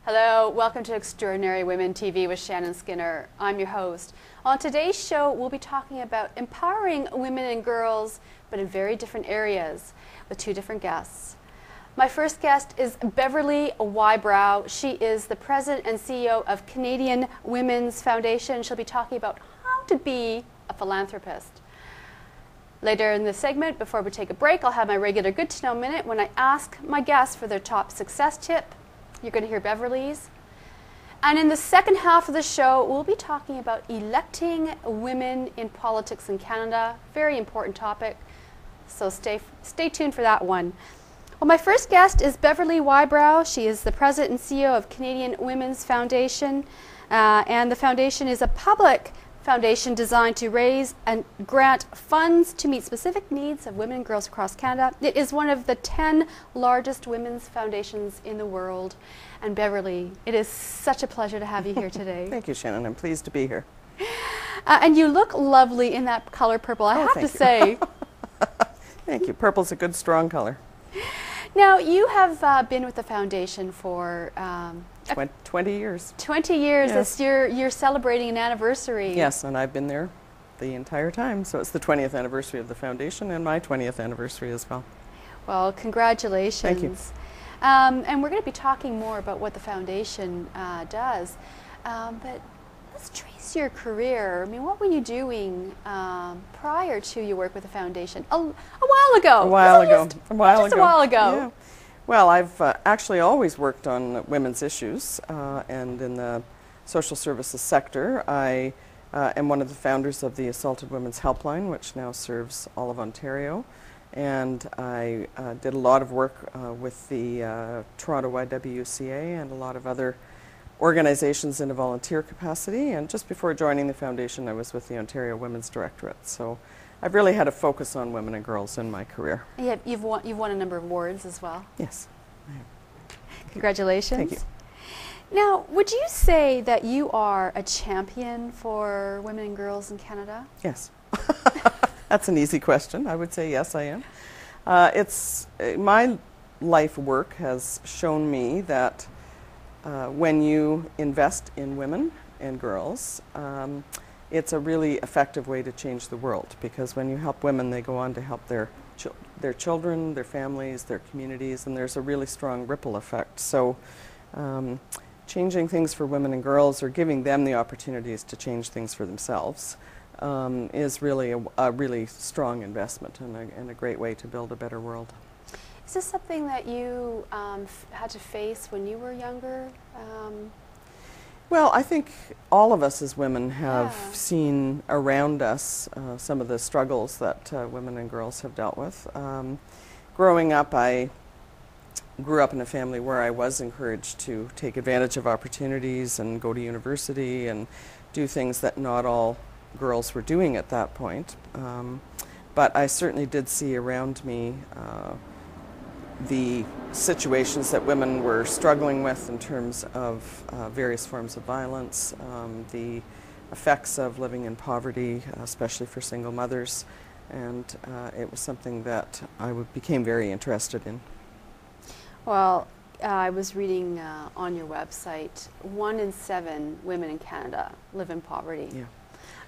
Hello, welcome to Extraordinary Women TV with Shannon Skinner. I'm your host. On today's show, we'll be talking about empowering women and girls, but in very different areas, with two different guests. My first guest is Beverley Wybrow. She is the president and CEO of Canadian Women's Foundation. She'll be talking about how to be a philanthropist. Later in this segment, before we take a break, I'll have my regular Good to Know Minute when I ask my guests for their top success tip. You're going to hear Beverley's. And in the second half of the show, we'll be talking about electing women in politics in Canada. Very important topic, so stay tuned for that one. Well, my first guest is Beverley Wybrow. She is the president and CEO of Canadian Women's Foundation. And the foundation is a public foundation designed to raise and grant funds to meet specific needs of women and girls across Canada. It is one of the 10 largest women's foundations in the world. And Beverley, it is such a pleasure to have you here today. Thank you, Shannon. I'm pleased to be here. And you look lovely in that color purple, I have to say. Thank you. Purple's a good, strong color. Now, you have been with the foundation for 20 years. 20 years. Yes. This year, you're celebrating an anniversary. Yes, and I've been there the entire time. So it's the 20th anniversary of the foundation and my 20th anniversary as well. Well, congratulations. Thank you. And we're going to be talking more about what the foundation does. But let's trace your career. I mean, what were you doing prior to your work with the foundation? A while ago. A while ago. Just a while ago. Yeah. Well, I've actually always worked on women's issues and in the social services sector. I am one of the founders of the Assaulted Women's Helpline, which now serves all of Ontario. And I did a lot of work with the Toronto YWCA and a lot of other organizations in a volunteer capacity. And just before joining the foundation, I was with the Ontario Women's Directorate. So I've really had a focus on women and girls in my career. Yeah, you've won a number of awards as well. Yes. Congratulations. Thank you. Now, would you say that you are a champion for women and girls in Canada? Yes. That's an easy question. I would say yes, I am. My life work has shown me that when you invest in women and girls, it's a really effective way to change the world, because when you help women, they go on to help their children, their families, their communities, and there's a really strong ripple effect. So changing things for women and girls, or giving them the opportunities to change things for themselves, is really a really strong investment and a great way to build a better world. Is this something that you had to face when you were younger? Well, I think all of us as women have seen around us some of the struggles that women and girls have dealt with. Growing up, I grew up in a family where I was encouraged to take advantage of opportunities and go to university and do things that not all girls were doing at that point. But I certainly did see around me the situations that women were struggling with in terms of various forms of violence, the effects of living in poverty, especially for single mothers, and it was something that I became very interested in. Well, I was reading on your website, 1 in 7 women in Canada live in poverty. Yeah.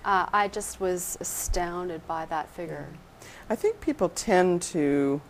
I just was astounded by that figure. I think people tend to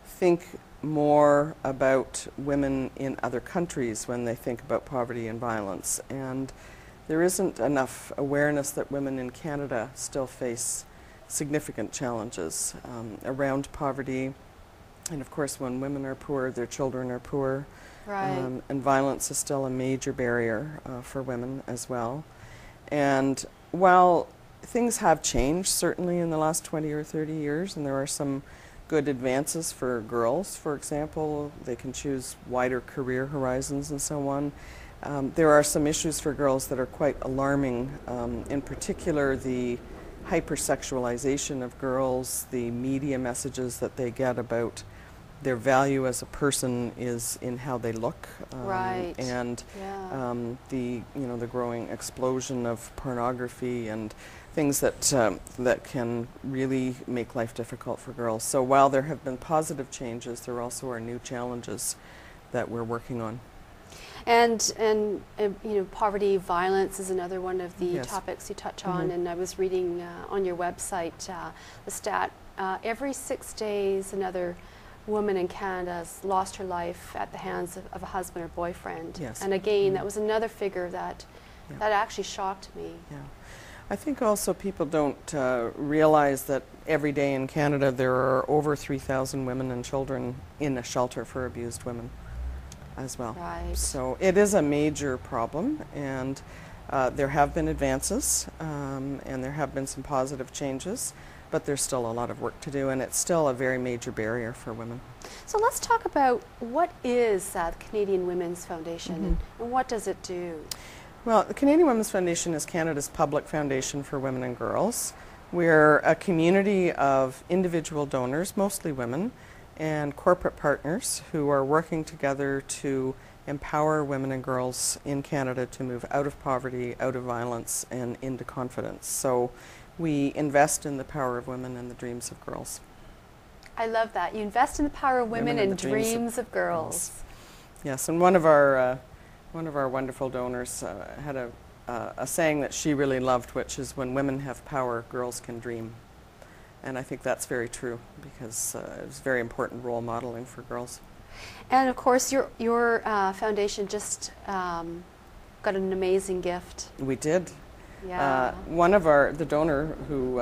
think more about women in other countries when they think about poverty and violence, and there isn't enough awareness that women in Canada still face significant challenges around poverty, and of course when women are poor, their children are poor, Right. And violence is still a major barrier for women as well. And while things have changed certainly in the last 20 or 30 years, and there are some good advances for girls, for example, they can choose wider career horizons and so on. There are some issues for girls that are quite alarming, in particular the hypersexualization of girls, the media messages that they get about their value as a person is in how they look, Right. and the growing explosion of pornography and things that can really make life difficult for girls. So while there have been positive changes, there also are new challenges that we're working on. You know, poverty, violence is another one of the Yes. topics you touch on. And I was reading on your website the stat: every 6 days, another woman in Canada has lost her life at the hands of a husband or boyfriend. Yes. And again, that was another figure that Yeah. that actually shocked me. Yeah. I think also people don't realize that every day in Canada there are over 3,000 women and children in a shelter for abused women as well. Right. So it is a major problem, and there have been advances, and there have been some positive changes, but there's still a lot of work to do, and it's still a very major barrier for women. So let's talk about what is the Canadian Women's Foundation and what does it do? Well, the Canadian Women's Foundation is Canada's public foundation for women and girls. We're a community of individual donors, mostly women, and corporate partners who are working together to empower women and girls in Canada to move out of poverty, out of violence, and into confidence. So we invest in the power of women and the dreams of girls. I love that. You invest in the power of women and the dreams of girls. Yes, and one of our wonderful donors had a saying that she really loved, which is, when women have power, girls can dream. And I think that's very true, because it's very important role modeling for girls. And of course, your foundation just got an amazing gift. We did. Yeah. One of the donor who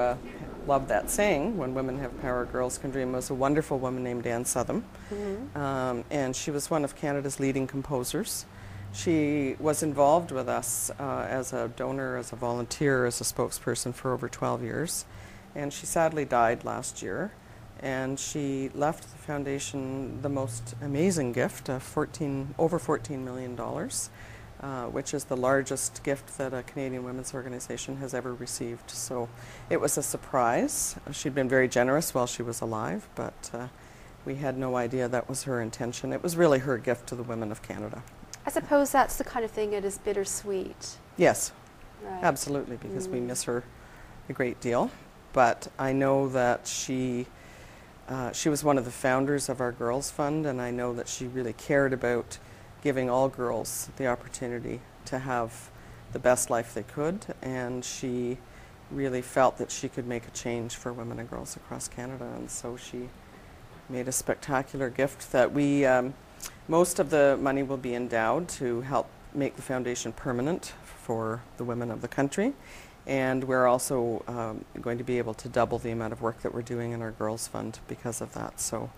loved that saying, when women have power, girls can dream, was a wonderful woman named Anne Southam. And she was one of Canada's leading composers. She was involved with us as a donor, as a volunteer, as a spokesperson for over 12 years. And she sadly died last year. And she left the foundation the most amazing gift of over $14 million, which is the largest gift that a Canadian women's organization has ever received. So it was a surprise. She'd been very generous while she was alive, but we had no idea that was her intention. It was really her gift to the women of Canada. I suppose that's the kind of thing that is bittersweet. Yes, Right. absolutely, because we miss her a great deal. But I know that she was one of the founders of our Girls Fund, and I know that she really cared about giving all girls the opportunity to have the best life they could, and she really felt that she could make a change for women and girls across Canada, and so she made a spectacular gift that we, most of the money will be endowed to help make the foundation permanent for the women of the country. And we're also going to be able to double the amount of work that we're doing in our Girls Fund because of that. So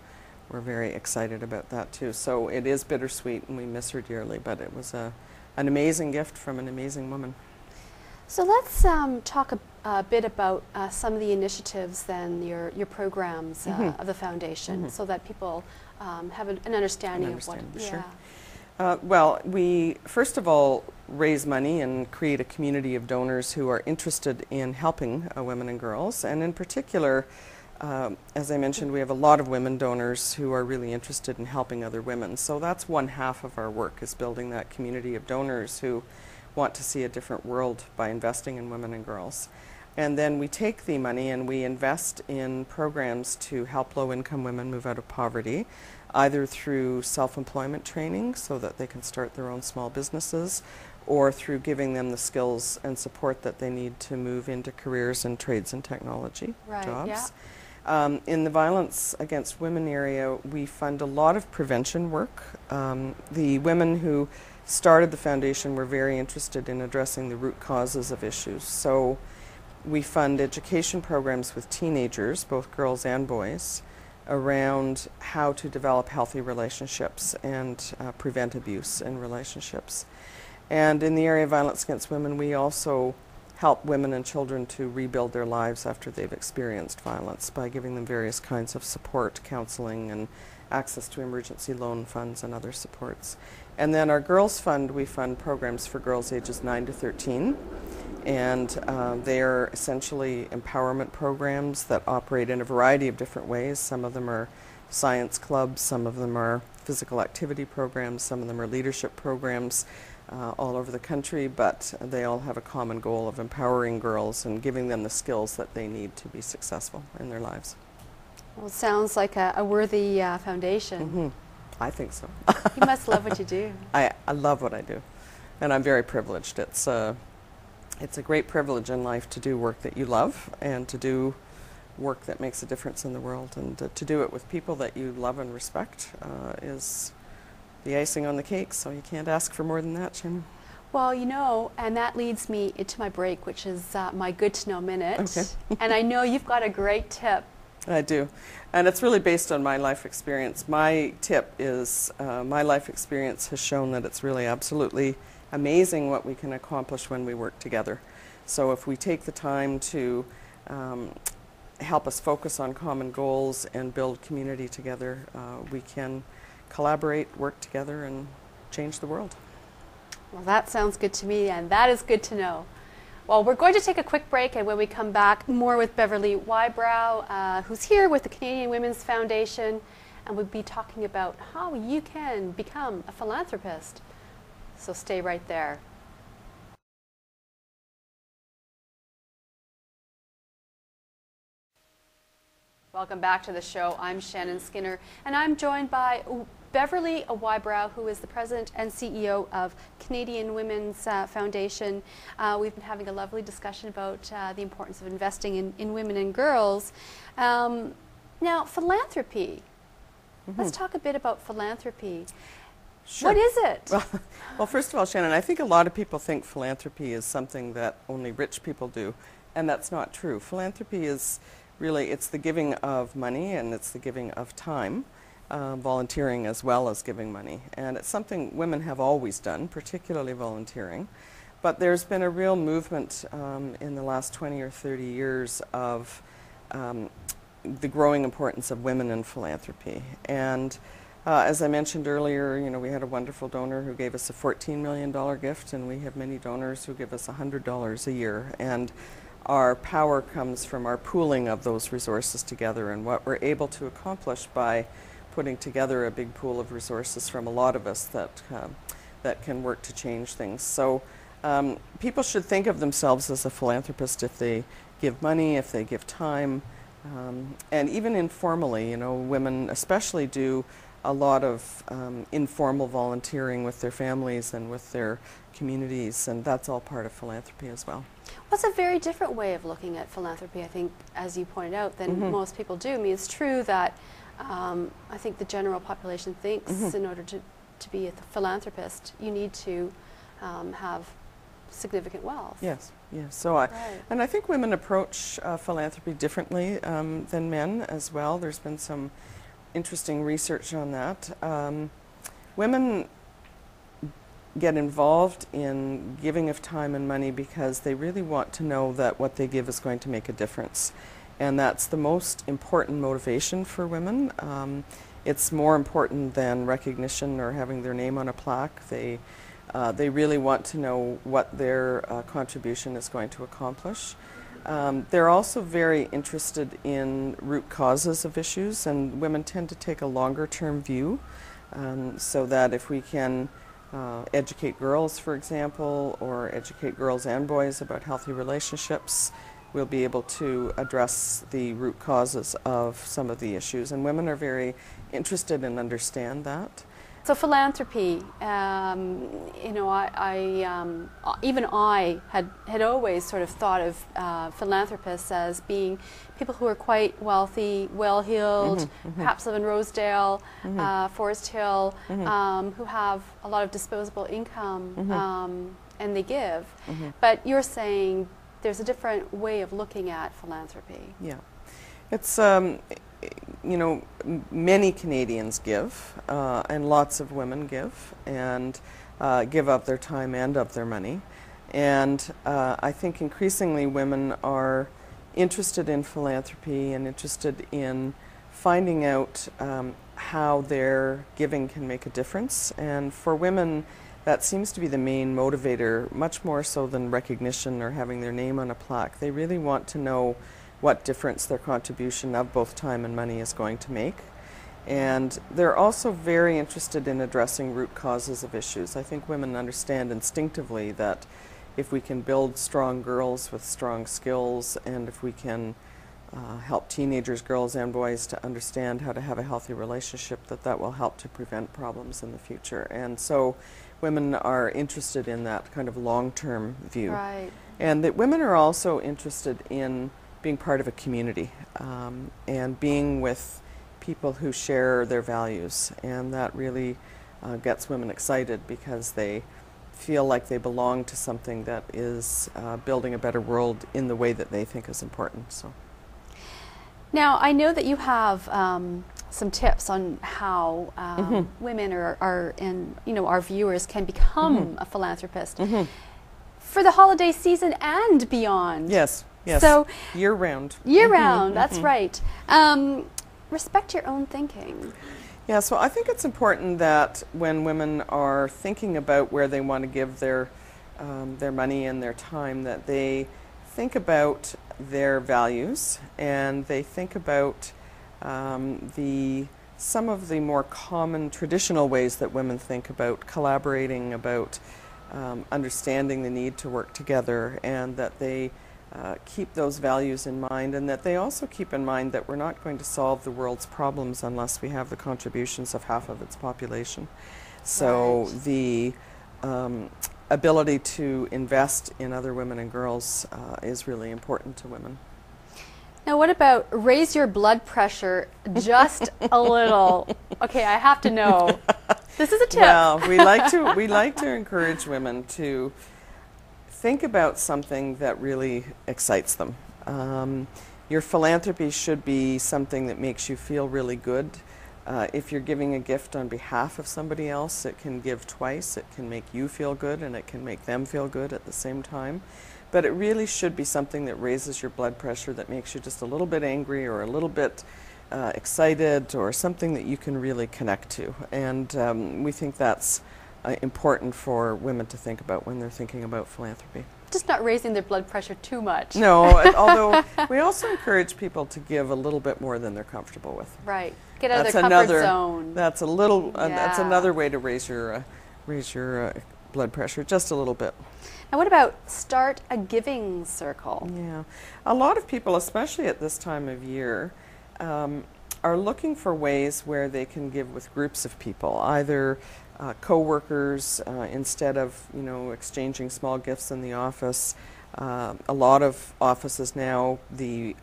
we're very excited about that too. So it is bittersweet, and we miss her dearly, but it was an amazing gift from an amazing woman. So let's talk a bit about some of the initiatives, then, your programs of the foundation, so that people have an understanding of what. Sure. Well, we first of all raise money and create a community of donors who are interested in helping women and girls. And in particular, as I mentioned, we have a lot of women donors who are really interested in helping other women. So that's one half of our work, is building that community of donors who want to see a different world by investing in women and girls. And then we take the money and we invest in programs to help low-income women move out of poverty, either through self-employment training so that they can start their own small businesses, or through giving them the skills and support that they need to move into careers in trades and technology jobs. Yeah. In the violence against women area, we fund a lot of prevention work. The women who started the foundation were very interested in addressing the root causes of issues. So we fund education programs with teenagers, both girls and boys, around how to develop healthy relationships and prevent abuse in relationships. And in the area of violence against women, we also help women and children to rebuild their lives after they've experienced violence by giving them various kinds of support, counseling, and access to emergency loan funds and other supports. And then our Girls Fund, we fund programs for girls ages 9 to 13. And they are essentially empowerment programs that operate in a variety of different ways. Some of them are science clubs, some of them are physical activity programs, some of them are leadership programs all over the country, but they all have a common goal of empowering girls and giving them the skills that they need to be successful in their lives. Well, it sounds like a worthy foundation. I think so. You must love what you do. I love what I do, and I'm very privileged. It's a great privilege in life to do work that you love and to do work that makes a difference in the world, and to do it with people that you love and respect is the icing on the cake, so you can't ask for more than that, Shannon. Well, you know, and that leads me into my break, which is my good to know minute. Okay. And I know you've got a great tip. I do, and it's really based on my life experience. My tip is my life experience has shown that it's really absolutely amazing what we can accomplish when we work together. So if we take the time to help us focus on common goals and build community together, we can collaborate, work together, and change the world. Well, that sounds good to me, and that is good to know. Well, we're going to take a quick break, and when we come back, more with Beverley Wybrow, who's here with the Canadian Women's Foundation, and we'll be talking about how you can become a philanthropist. So stay right there. Welcome back to the show. I'm Shannon Skinner, and I'm joined by Beverley Wybrow, who is the President and CEO of Canadian Women's Foundation. We've been having a lovely discussion about the importance of investing in women and girls. Now, philanthropy. Let's talk a bit about philanthropy. Sure. What is it? Well, first of all, Shannon, I think a lot of people think philanthropy is something that only rich people do, and that's not true. Philanthropy is really, it's the giving of money, and it's the giving of time. Volunteering as well as giving money, and it's something women have always done, particularly volunteering, but there's been a real movement in the last 20 or 30 years of the growing importance of women in philanthropy. And as I mentioned earlier, you know, we had a wonderful donor who gave us a $14 million gift, and we have many donors who give us $100 a year, and our power comes from our pooling of those resources together and what we're able to accomplish by putting together a big pool of resources from a lot of us that can work to change things. So people should think of themselves as a philanthropist if they give money, if they give time, and even informally. You know, women especially do a lot of informal volunteering with their families and with their communities, and that's all part of philanthropy as well. Well, it's a very different way of looking at philanthropy, I think, as you pointed out, than most people do. I mean, it's true that I think the general population thinks in order to be a philanthropist, you need to have significant wealth. Yes, yes. So and I think women approach philanthropy differently than men as well. There's been some interesting research on that. Women get involved in giving of time and money because they really want to know that what they give is going to make a difference. And that's the most important motivation for women. It's more important than recognition or having their name on a plaque. They really want to know what their contribution is going to accomplish. They're also very interested in root causes of issues, and women tend to take a longer term view, so that if we can educate girls, for example, or educate girls and boys about healthy relationships, we'll be able to address the root causes of some of the issues. And women are very interested and understand that. So philanthropy, you know, even I had always sort of thought of philanthropists as being people who are quite wealthy, well-heeled, perhaps live in Rosedale, Forest Hill, who have a lot of disposable income, and they give. But you're saying there's a different way of looking at philanthropy. Yeah. It's, you know, many Canadians give, and lots of women give, and give up their time and of their money. And I think increasingly women are interested in philanthropy and interested in finding out how their giving can make a difference. And for women, that seems to be the main motivator, much more so than recognition or having their name on a plaque. They really want to know what difference their contribution of both time and money is going to make. And they're also very interested in addressing root causes of issues. I think women understand instinctively that if we can build strong girls with strong skills, and if we can help teenagers, girls and boys, to understand how to have a healthy relationship, that will help to prevent problems in the future. And so women are interested in that kind of long-term view. Right. And that women are also interested in being part of a community and being with people who share their values. And that really gets women excited because they feel like they belong to something that is building a better world in the way that they think is important. So. Now, I know that you have some tips on how women and our viewers can become a philanthropist for the holiday season and beyond. Yes, yes. So year-round. Year-round, that's right. Respect your own thinking. Yeah, so I think it's important that when women are thinking about where they want to give their money and their time, that they think about their values and they think about some of the more common traditional ways that women think about collaborating, about understanding the need to work together, and that they keep those values in mind, and that they also keep in mind that we're not going to solve the world's problems unless we have the contributions of half of its population. So right. The ability to invest in other women and girls is really important to women. Now, what about raise your blood pressure just a little? Okay, I have to know. This is a tip. Well, we like to encourage women to think about something that really excites them. Your philanthropy should be something that makes you feel really good. If you're giving a gift on behalf of somebody else, it can give twice. It can make you feel good and it can make them feel good at the same time. But it really should be something that raises your blood pressure, that makes you just a little bit angry or a little bit excited, or something that you can really connect to. And we think that's important for women to think about when they're thinking about philanthropy. Just not raising their blood pressure too much. No, although we also encourage people to give a little bit more than they're comfortable with. Right. Get out of their comfort zone. That's a little. That's another way to raise your blood pressure just a little bit. Now, what about start a giving circle? Yeah, a lot of people, especially at this time of year, are looking for ways where they can give with groups of people, either co-workers, instead of exchanging small gifts in the office. A lot of offices now, the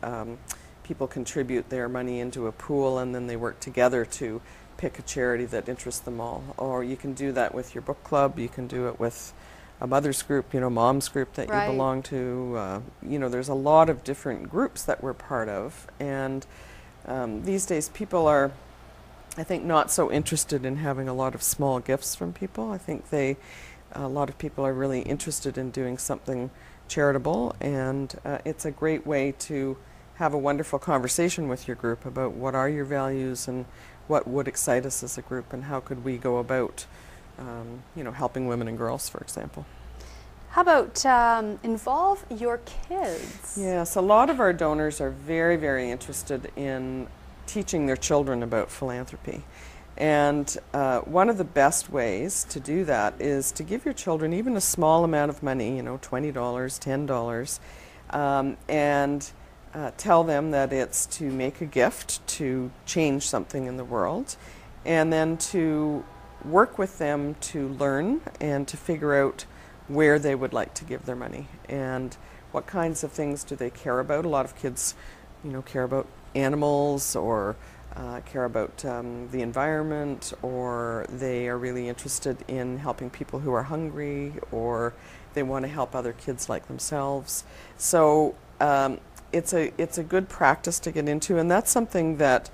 people contribute their money into a pool and then they work together to pick a charity that interests them all. Or you can do that with your book club. You can do it with a mother's group, mom's group that right. you belong to. There's a lot of different groups that we're part of, and these days people are, I think, not so interested in having a lot of small gifts from people. I think a lot of people are really interested in doing something charitable, and it's a great way to have a wonderful conversation with your group about what are your values and what would excite us as a group, and how could we go about helping women and girls, for example. How about involve your kids? Yes, a lot of our donors are very, very interested in teaching their children about philanthropy. And one of the best ways to do that is to give your children even a small amount of money, $20, $10, and tell them that it's to make a gift to change something in the world, and then to work with them to learn and to figure out where they would like to give their money and what kinds of things do they care about. A lot of kids, care about animals, or care about the environment, or they are really interested in helping people who are hungry, or they want to help other kids like themselves. So it's a good practice to get into, and that's something that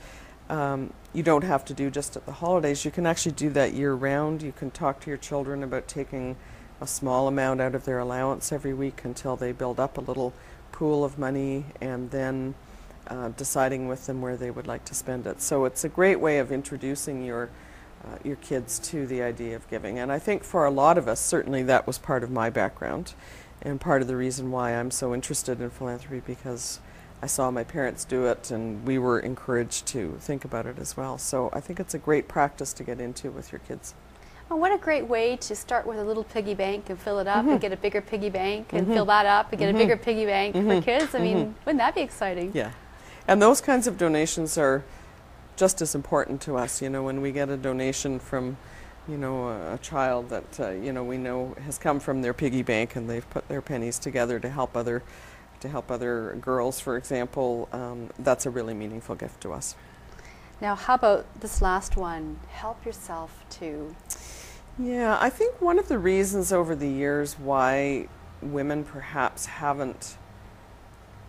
you don't have to do just at the holidays. You can actually do that year-round. You can talk to your children about taking a small amount out of their allowance every week until they build up a little pool of money, and then deciding with them where they would like to spend it. So it's a great way of introducing your kids to the idea of giving. And I think for a lot of us, certainly that was part of my background, and part of the reason why I'm so interested in philanthropy, because I saw my parents do it and we were encouraged to think about it as well. So I think it's a great practice to get into with your kids. Well, what a great way to start with a little piggy bank and fill it up and get a bigger piggy bank and fill that up and get a bigger piggy bank for kids. I mean, wouldn't that be exciting? Yeah. And those kinds of donations are just as important to us. You know, when we get a donation from, you know, a child that you know, we know has come from their piggy bank and they've put their pennies together to help other girls, for example, that's a really meaningful gift to us. Now, how about this last one? Help yourself too. Yeah, I think one of the reasons over the years why women perhaps haven't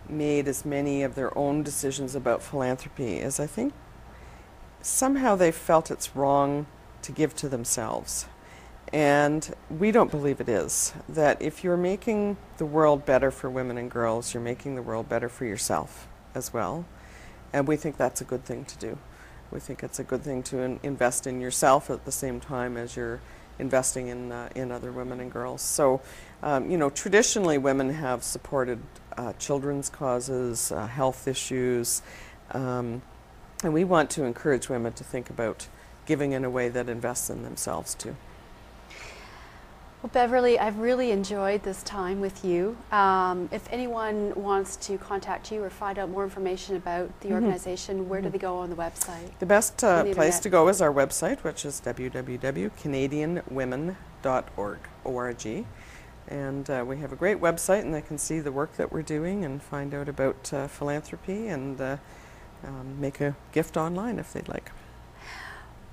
made as many of their own decisions about philanthropy is I think somehow they felt it's wrong to give to themselves. And we don't believe it is. That if you're making the world better for women and girls, you're making the world better for yourself as well. And we think that's a good thing to do. We think it's a good thing to invest in yourself at the same time as you're investing in other women and girls. So, you know, traditionally women have supported children's causes, health issues, and we want to encourage women to think about giving in a way that invests in themselves too. Well, Beverley, I've really enjoyed this time with you. If anyone wants to contact you or find out more information about the organization, where do they go on the website? The best place to go is our website, which is www.canadianwomen.org. And we have a great website, and they can see the work that we're doing and find out about philanthropy and make a gift online if they'd like.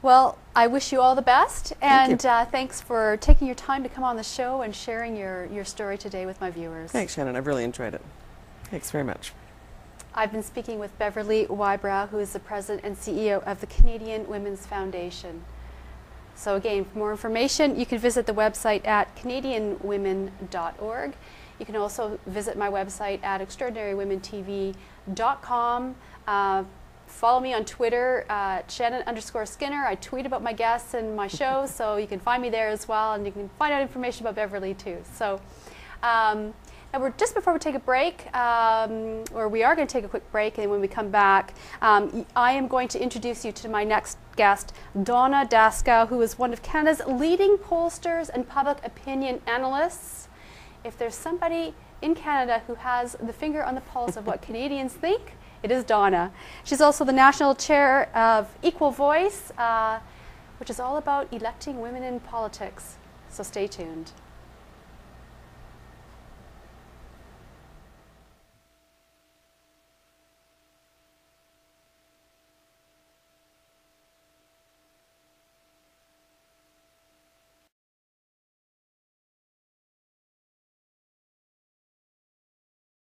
Well, I wish you all the best, and thanks for taking your time to come on the show and sharing your story today with my viewers. Thanks, Shannon. I've really enjoyed it. Thanks very much. I've been speaking with Beverley Wybrow, who is the President and CEO of the Canadian Women's Foundation. So again, for more information, you can visit the website at canadianwomen.org. You can also visit my website at extraordinarywomentv.com. Follow me on Twitter, Shannon_Skinner. I tweet about my guests and my shows, so you can find me there as well, and you can find out information about Beverley too. So, now just before we take a break, or we are going to take a quick break, and when we come back, I am going to introduce you to my next guest, Donna Daskow, who is one of Canada's leading pollsters and public opinion analysts. If there's somebody in Canada who has the finger on the pulse of what Canadians think, it is Donna. She's also the National Chair of Equal Voice, which is all about electing women in politics. So stay tuned.